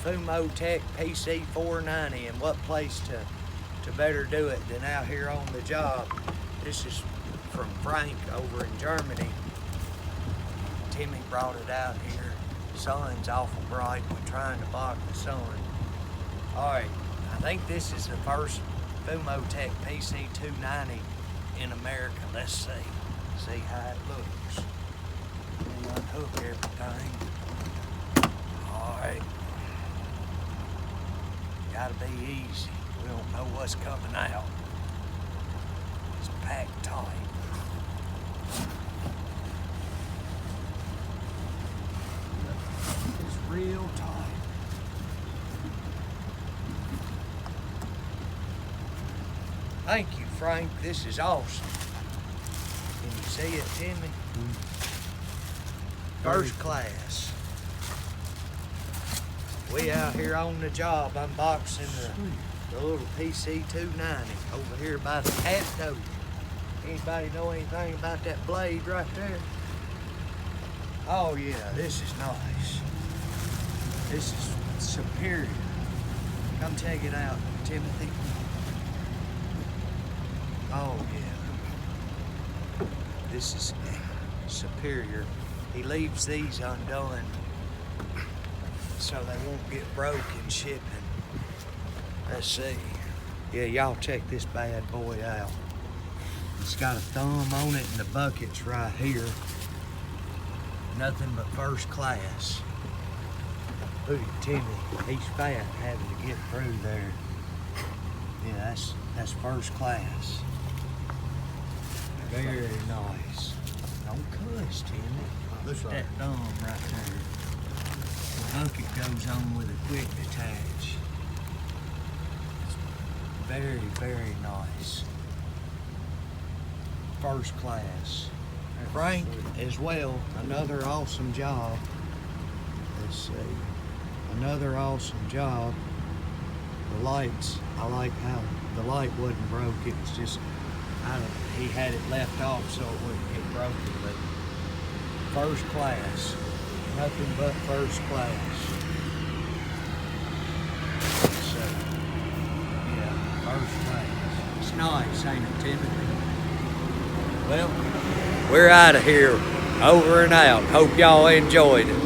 fumotech PC490, and what place to better do it than out here on the job. This is from Frank over in Germany. Timmy brought it out here. Sun's awful bright. We're trying to block the sun. Alright, I think this is the first fumotech PC290 in America. Let's see how it looks. Let me unhook everything. Alright. Gotta be easy. We don't know what's coming out. It's packed tight. It's real tight. Thank you, Frank. This is awesome. Can you see it, Timmy? First class. We out here on the job unboxing the little PC290 over here by the cat dope. Anybody know anything about that blade right there? Oh yeah, this is nice. This is superior. Come check it out, Timothy. Oh yeah. This is superior. He leaves these undone so they won't get broke in shipping. Let's see. Yeah, y'all check this bad boy out. It's got a thumb on it and the bucket's right here. Nothing but first class. Look at Timmy. He's fat having to get through there. Yeah, that's first class. Very nice. Don't cuss, Timmy. Look at that thumb right there. The bucket goes on with a quick detach. It's very, very nice. First class. Frank as well, another awesome job. Let's see. Another awesome job. The lights, I like how the light wasn't broke. It was just, he had it left off so it wouldn't get broken, but first class. Nothing but first class. So, yeah, first class. It's nice, ain't it, Timothy? Well, we're out of here. Over and out. Hope y'all enjoyed it.